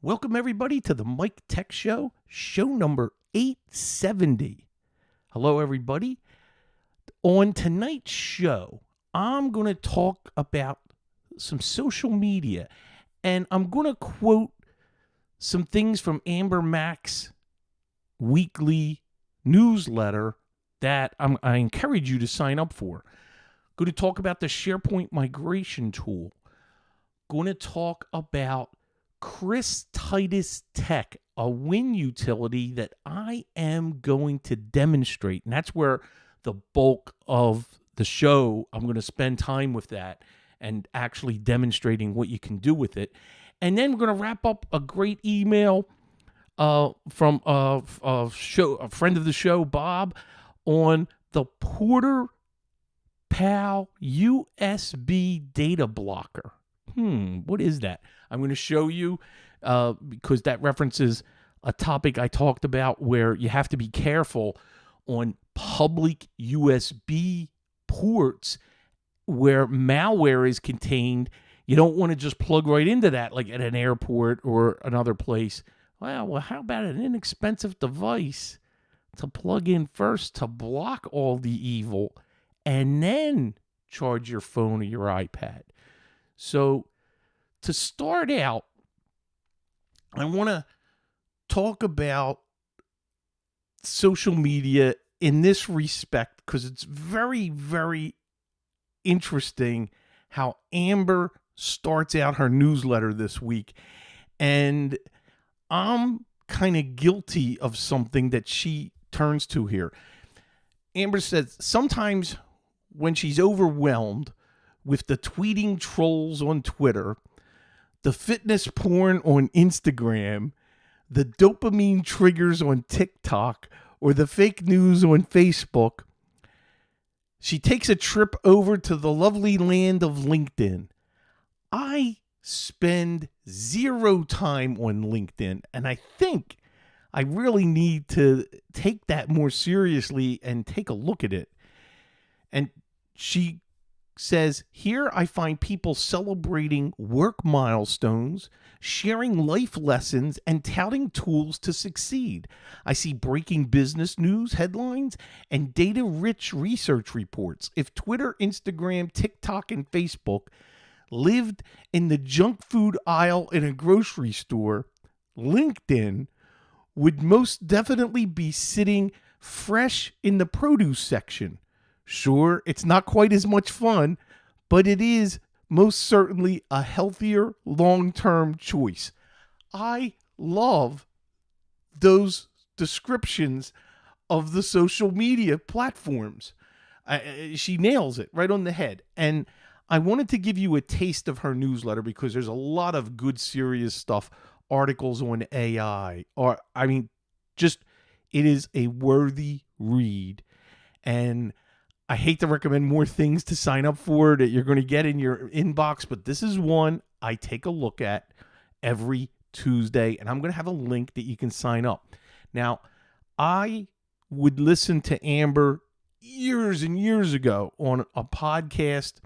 Welcome, everybody, to the Mike Tech Show, show number 870. Hello, everybody. On tonight's show, I'm going to talk about some social media, and I'm going to quote some things from Amber Mack's weekly newsletter that I encourage you to sign up for. Going to talk about the SharePoint migration tool. Going to talk about Chris Titus Tech, a Win utility that I am going to demonstrate. And that's where the bulk of the show, I'm going to spend time with that and actually demonstrating what you can do with it. And then we're going to wrap up a great email from a friend of the show, Bob, on the Porter Pal USB data blocker. What is that? I'm going to show you because that references a topic I talked about where you have to be careful on public USB ports where malware is contained. You don't want to just plug right into that like at an airport or another place. Well, how about an inexpensive device to plug in first to block all the evil and then charge your phone or your iPad? So to start out, I want to talk about social media in this respect because it's very, very interesting how Amber starts out her newsletter this week. And I'm kind of guilty of something that she turns to here. Amber says sometimes when she's overwhelmed with the tweeting trolls on Twitter, the fitness porn on Instagram, the dopamine triggers on TikTok, or the fake news on Facebook, she takes a trip over to the lovely land of LinkedIn. I spend zero time on LinkedIn, and I think I really need to take that more seriously and take a look at it. And she says, here I find people celebrating work milestones, sharing life lessons, and touting tools to succeed. I see breaking business news headlines and data-rich research reports. If Twitter, Instagram, TikTok, and Facebook lived in the junk food aisle in a grocery store, LinkedIn would most definitely be sitting fresh in the produce section. Sure, it's not quite as much fun, but it is most certainly a healthier long-term choice. I love those descriptions of the social media platforms. She nails it right on the head. And I wanted to give you a taste of her newsletter because there's a lot of good, serious stuff, articles on AI, it is a worthy read. And I hate to recommend more things to sign up for that you're going to get in your inbox, but this is one I take a look at every Tuesday, and I'm going to have a link that you can sign up. Now, I would listen to Amber years and years ago on a podcast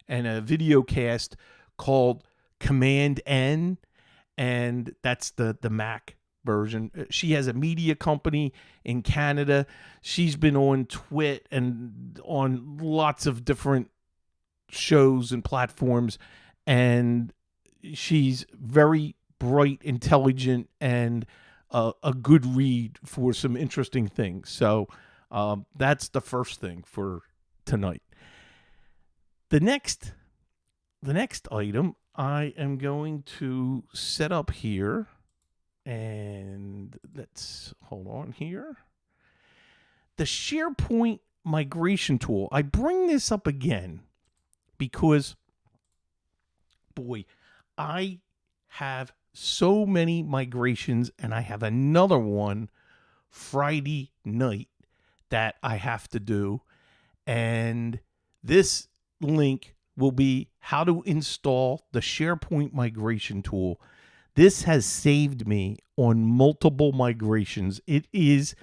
and a video cast called Command N, and that's the Mac version. She has a media company in Canada. She's been on Twit and on lots of different shows and platforms, and she's very bright, intelligent, and a good read for some interesting things. So that's the first thing for tonight. The next item I am going to set up here. And let's hold on here. The SharePoint migration tool. I bring this up again because, boy, I have so many migrations and I have another one Friday night that I have to do. And this link will be how to install the SharePoint migration tool. This has saved me on multiple migrations. It is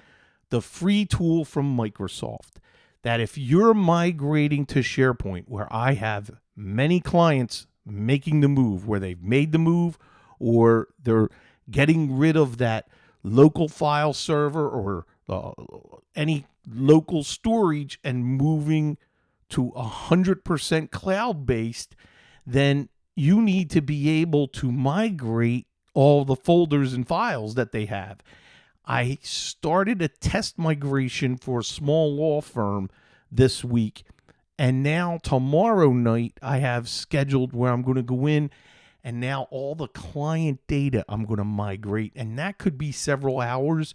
the free tool from Microsoft that if you're migrating to SharePoint, where I have many clients making the move, where they've made the move or they're getting rid of that local file server or any local storage and moving to 100% cloud-based, then you need to be able to migrate all the folders and files that they have. I started a test migration for a small law firm this week, and now tomorrow night I have scheduled where I'm going to go in, and now all the client data I'm going to migrate, and that could be several hours.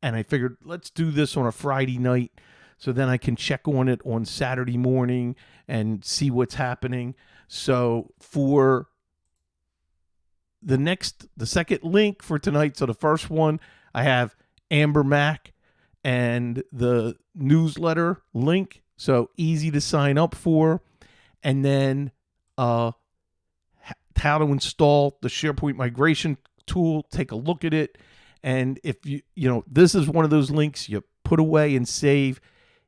And I figured, let's do this on a Friday night so then I can check on it on Saturday morning and see what's happening. So for the second link for tonight, so the first one, I have Amber Mac and the newsletter link, so easy to sign up for. And then how to install the SharePoint migration tool, take a look at it. And if this is one of those links you put away and save.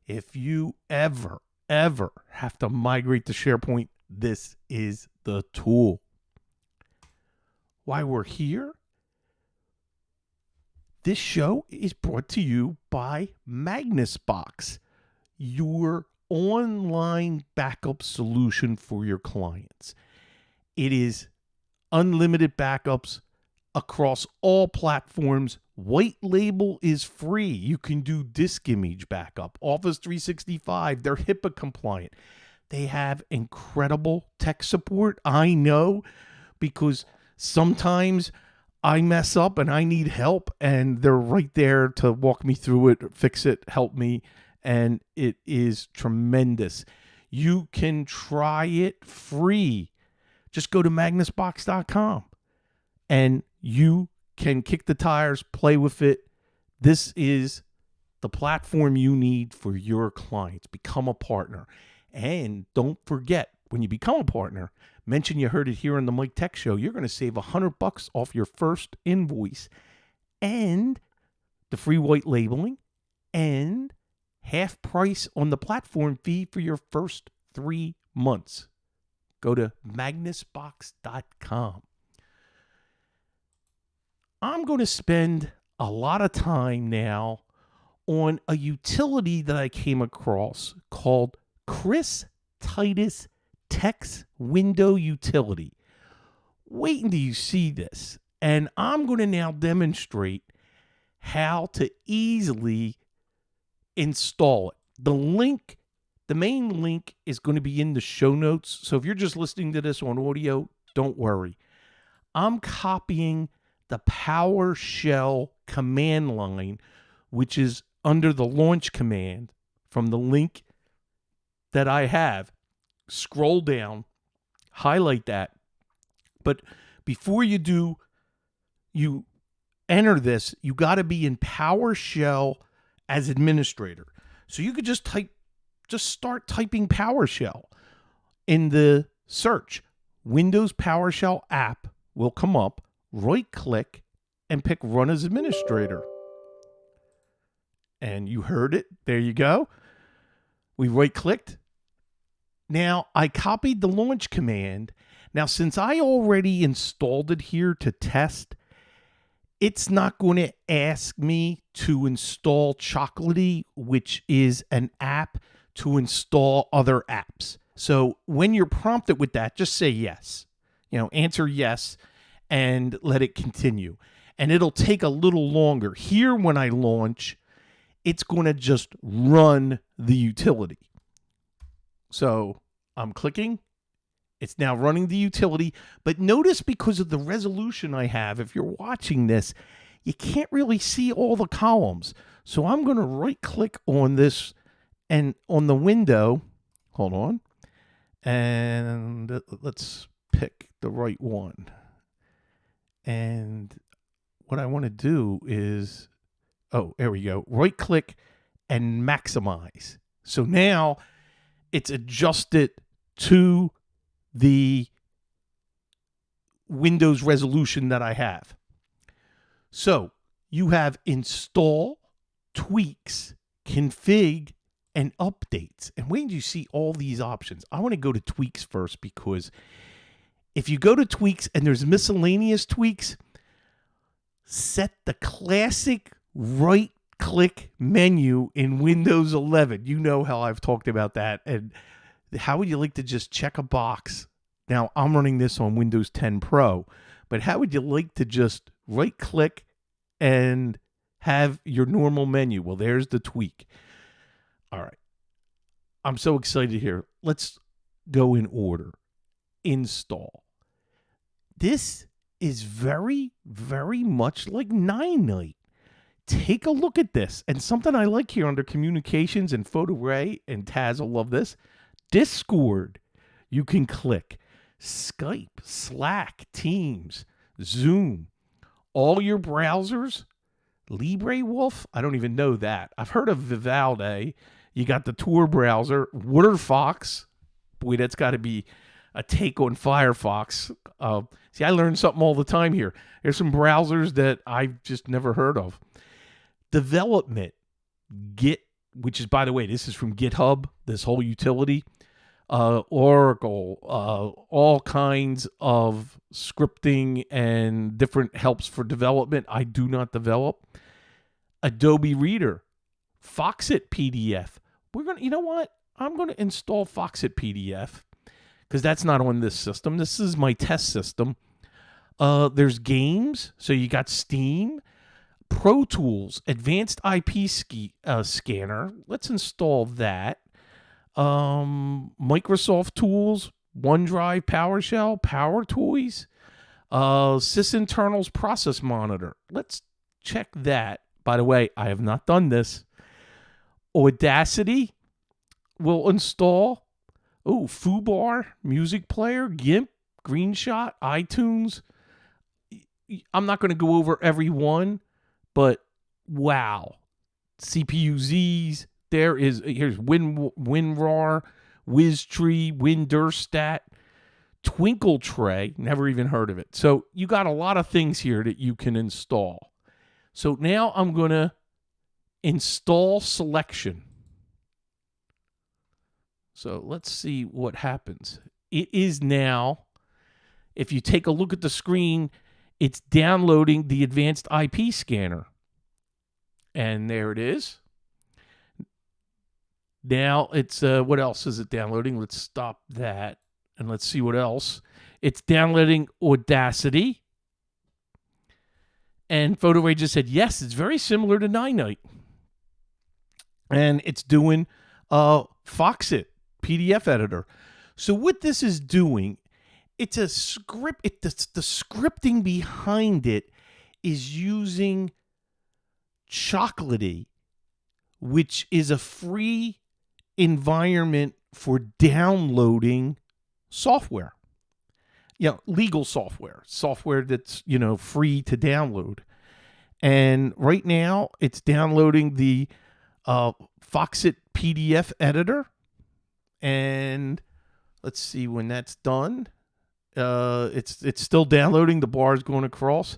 If you ever have to migrate to SharePoint, this is the tool. Why we're here? This show is brought to you by MagnusBox, your online backup solution for your clients. It is unlimited backups across all platforms. White label is free. You can do disk image backup, Office 365. They're HIPAA compliant. They have incredible tech support. I know, because sometimes I mess up and I need help, and they're right there to walk me through it, fix it, help me, and it is tremendous. You can try it free. Just go to magnusbox.com and you can kick the tires, play with it. This is the platform you need for your clients. Become a partner. And don't forget, when you become a partner, mention you heard it here on the Mike Tech Show. You're going to save $100 off your first invoice, and the free white labeling, and half price on the platform fee for your first 3 months. Go to magnusbox.com. I'm going to spend a lot of time now on a utility that I came across called Chris Titus Text Window Utility. Wait until you see this. And I'm going to now demonstrate how to easily install it. The main link is going to be in the show notes. So if you're just listening to this on audio, don't worry. I'm copying the PowerShell command line, which is under the launch command from the link that I have. Scroll down, highlight that. But before you enter this, you got to be in PowerShell as administrator. So you could just start typing PowerShell in the search. Windows PowerShell app will come up. Right click and pick Run as Administrator. And you heard it. There you go. We right clicked. Now I copied the launch command. Now, since I already installed it here to test, it's not going to ask me to install Chocolatey, which is an app to install other apps. So when you're prompted with that, just say yes. Answer yes and let it continue. And it'll take a little longer. Here, when I launch, it's going to just run the utility. So I'm clicking. It's now running the utility. But notice, because of the resolution I have, if you're watching this, you can't really see all the columns. So I'm going to right click on this and on the window. Hold on. And let's pick the right one. And what I want to do is, there we go. Right click and maximize. So now it's adjusted to the Windows resolution that I have. So you have install, tweaks, config, and updates. And when you see all these options, I want to go to tweaks first, because if you go to tweaks and there's miscellaneous tweaks, set the classic right click menu in Windows 11. You know how I've talked about that. And how would you like to just check a box? Now, I'm running this on Windows 10 Pro, but how would you like to just right click and have your normal menu? Well, there's the tweak. All right. I'm so excited here. Let's go in order. Install. This is very, very much like 9-Night. Take a look at this. And something I like here under communications, and Photo Ray and Taz will love this. Discord. You can click. Skype, Slack, Teams, Zoom. All your browsers. LibreWolf. I don't even know that. I've heard of Vivaldi. You got the Tor browser. WaterFox. Boy, that's got to be a take on Firefox. See, I learn something all the time here. There's some browsers that I've just never heard of. Development, Git, which is, by the way, this is from GitHub, this whole utility. Oracle, all kinds of scripting and different helps for development. I do not develop. Adobe Reader, Foxit PDF. You know what? I'm going to install Foxit PDF because that's not on this system. This is my test system. There's games. So you got Steam, Pro Tools, Advanced IP Scanner. Let's install that. Microsoft Tools, OneDrive, PowerShell, PowerToys, SysInternals Process Monitor. Let's check that. By the way, I have not done this. Audacity will install. Oh, Foobar, Music Player, GIMP, Greenshot, iTunes. I'm not going to go over every one, but wow. CPU-Zs. Here's WinRAR, WizTree, WinDirstat, Twinkle Tray. Never even heard of it. So you got a lot of things here that you can install. So now I'm going to install selection. So let's see what happens. It is now, if you take a look at the screen, it's downloading the Advanced IP Scanner. And there it is. Now it's, what else is it downloading? Let's stop that and let's see what else. It's downloading Audacity. And PhotoRay just said, yes, it's very similar to 9-Night. And it's doing Foxit PDF editor. So what this is doing, it's a script. The scripting behind it is using Chocolatey, which is a free environment for downloading software. Legal software that's, free to download. And right now it's downloading the Foxit PDF editor. And let's see when that's done. It's still downloading. The bar is going across.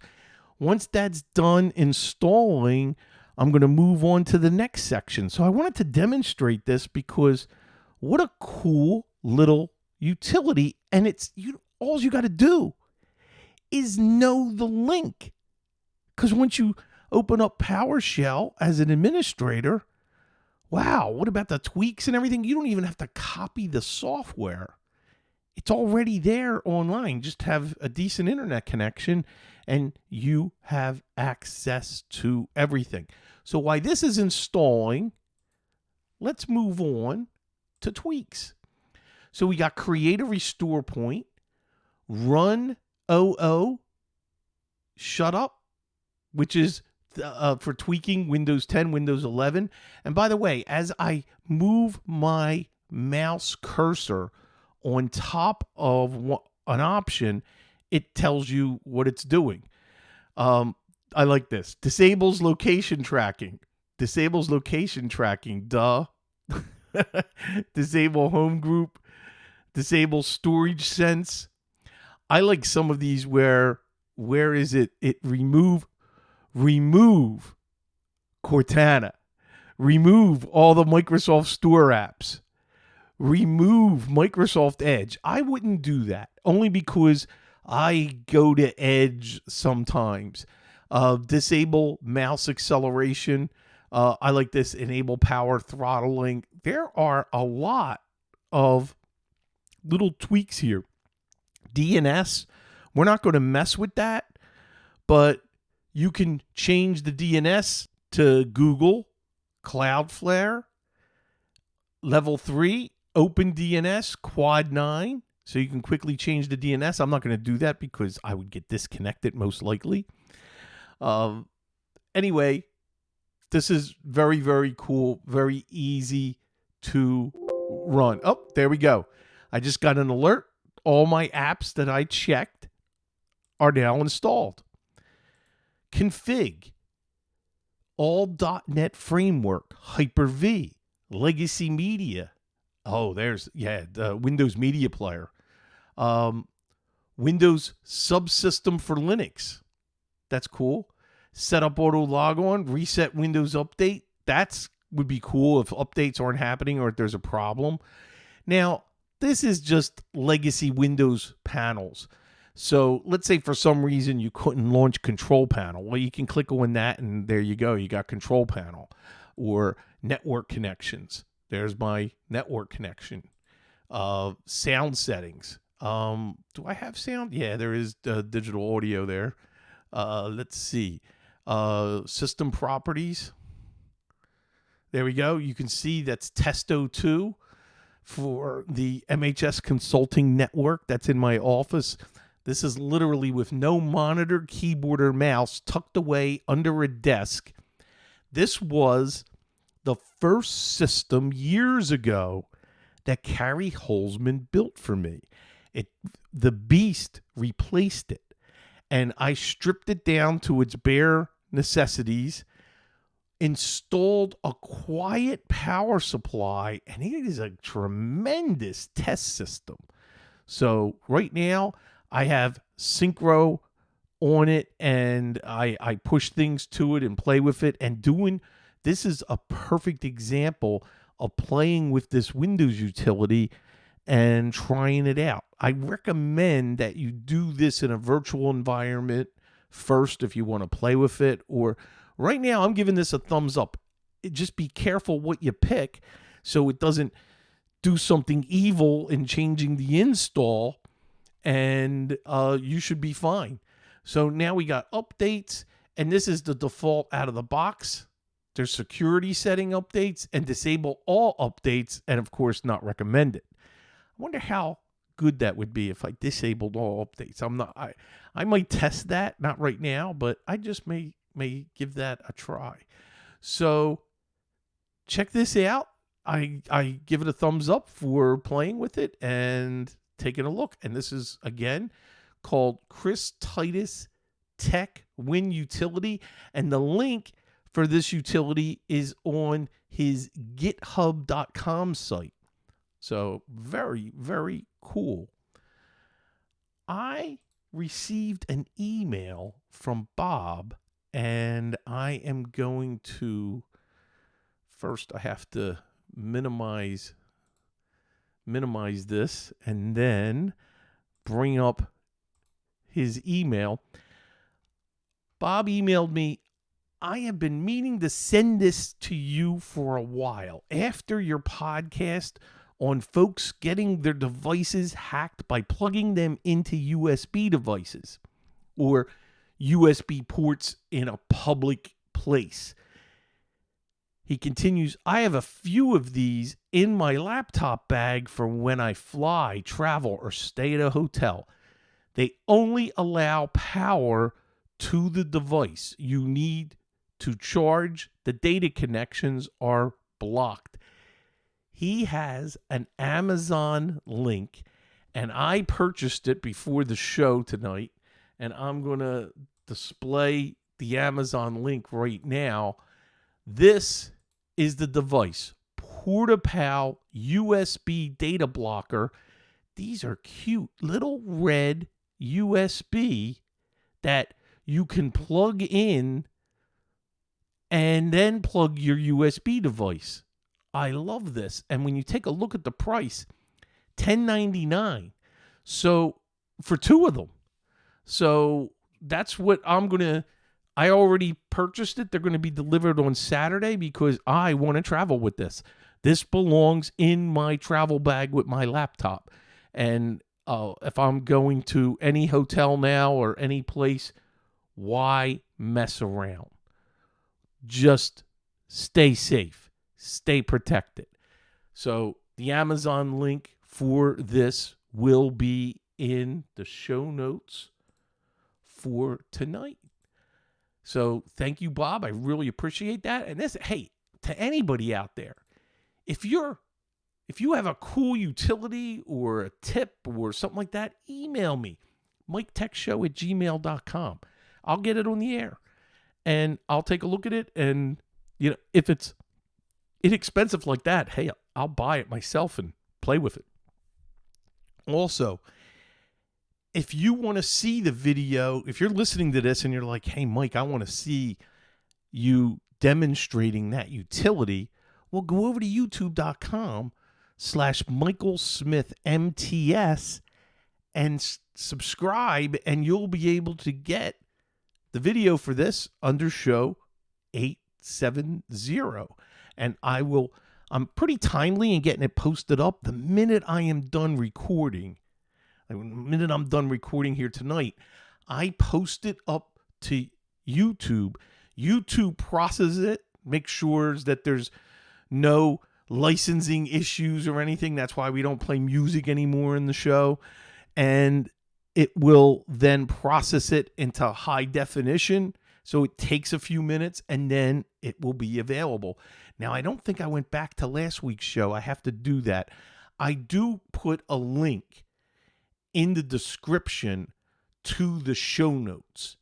Once that's done installing, I'm going to move on to the next section. So I wanted to demonstrate this because what a cool little utility. And all you got to do is know the link. Because once you open up PowerShell as an administrator, wow, what about the tweaks and everything? You don't even have to copy the software. It's already there online. Just have a decent internet connection and you have access to everything. So while this is installing, let's move on to tweaks. So we got create a restore point, run OO, shut up, which is for tweaking Windows 10, Windows 11. And by the way, as I move my mouse cursor on top of an option, it tells you what it's doing. I like this. Disables location tracking. Disables location tracking. Duh. Disable home group. Disable storage sense. I like some of these where is it? It remove Cortana. Remove all the Microsoft Store apps. Remove Microsoft Edge. I wouldn't do that only because I go to Edge sometimes. Disable mouse acceleration. I like this. Enable power throttling. There are a lot of little tweaks here. DNS, we're not going to mess with that, but you can change the DNS to Google, Cloudflare, Level 3, OpenDNS, Quad 9. So you can quickly change the DNS. I'm not going to do that because I would get disconnected most likely. Anyway, this is very, very cool, very easy to run. Oh, there we go. I just got an alert. All my apps that I checked are now installed. Config, all .NET Framework, Hyper-V, Legacy Media. Oh, there's, the Windows Media Player. Windows Subsystem for Linux. That's cool. Set up auto logon, reset Windows Update. That's would be cool if updates aren't happening or if there's a problem. Now, this is just legacy Windows panels. So let's say for some reason you couldn't launch Control Panel. Well, you can click on that and there you go. You got Control Panel. Or network connections. There's my network connection. Sound settings. Do I have sound? Yeah, there is digital audio there. Let's see. System properties. There we go. You can see that's Testo2 for the MHS Consulting Network. That's in my office. This is literally with no monitor, keyboard, or mouse, tucked away under a desk. This was the first system years ago that Carrie Holzman built for me. The beast replaced it. And I stripped it down to its bare necessities, installed a quiet power supply, and it is a tremendous test system. So right now, I have Synchro on it, and I push things to it and play with it. And this is a perfect example of playing with this Windows utility and trying it out. I recommend that you do this in a virtual environment first if you want to play with it. Or right now, I'm giving this a thumbs up. Just be careful what you pick so it doesn't do something evil in changing the install, and you should be fine. So now we got updates, and this is the default out of the box. There's security setting updates and disable all updates, and of course not recommended. I wonder how good that would be if I disabled all updates. I might test that, not right now, but I just may give that a try. So check this out. I give it a thumbs up for playing with it and taking a look. And this is, again, called Chris Titus Tech Win Utility. And the link for this utility is on his github.com site. So very, very cool. I received an email from Bob, and I am going to, first I have to minimize this and then bring up his email. Bob emailed me, I have been meaning to send this to you for a while. After your podcast on folks getting their devices hacked by plugging them into USB devices or USB ports in a public place. He continues, I have a few of these in my laptop bag for when I fly, travel, or stay at a hotel. They only allow power to the device. You need to charge. The data connections are blocked. He has an Amazon link, and I purchased it before the show tonight, and I'm going to display the Amazon link right now. This is the device, PortaPal USB data blocker. These are cute little red USB that you can plug in and then plug your USB device. I love this. And when you take a look at the price, $10.99. So for two of them. So that's what I'm going to, I already purchased it. They're going to be delivered on Saturday because I want to travel with this. This belongs in my travel bag with my laptop. And if I'm going to any hotel now or any place, why mess around? Just stay safe, stay protected. So the Amazon link for this will be in the show notes for tonight. So thank you, Bob. I really appreciate that. And this, hey, to anybody out there, if you have a cool utility or a tip or something like that, email me, miketechshow@gmail.com. I'll get it on the air and I'll take a look at it. And, if it's inexpensive like that, hey, I'll buy it myself and play with it. Also, if you want to see the video, if you're listening to this and you're like, hey, Mike, I want to see you demonstrating that utility, well, go over to youtube.com/MichaelSmithMTS and subscribe, and you'll be able to get the video for this under show 870. And I'm pretty timely in getting it posted up the minute I am done recording. The minute I'm done recording here tonight, I post it up to YouTube. YouTube processes it, makes sure that there's no licensing issues or anything. That's why we don't play music anymore in the show. And it will then process it into high definition. So it takes a few minutes and then it will be available. Now, I don't think I went back to last week's show. I have to do that. I do put a link in the description to the show notes,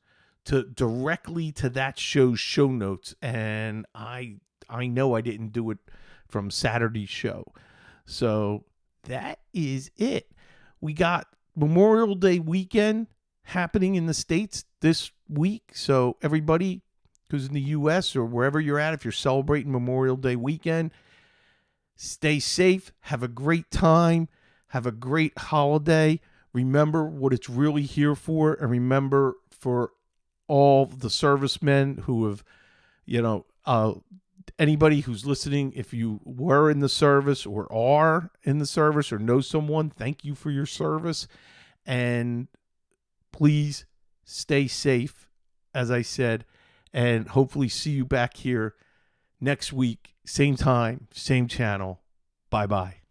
directly to that show's show notes. And I know I didn't do it from Saturday's show. So that is it. We got Memorial Day weekend happening in the States this week. So everybody who's in the U.S. or wherever you're at, if you're celebrating Memorial Day weekend, stay safe. Have a great time. Have a great holiday. Remember what it's really here for. And remember for all the servicemen who have, anybody who's listening, if you were in the service or are in the service or know someone, thank you for your service. And please stay safe, as I said, and hopefully see you back here next week, same time, same channel. Bye-bye.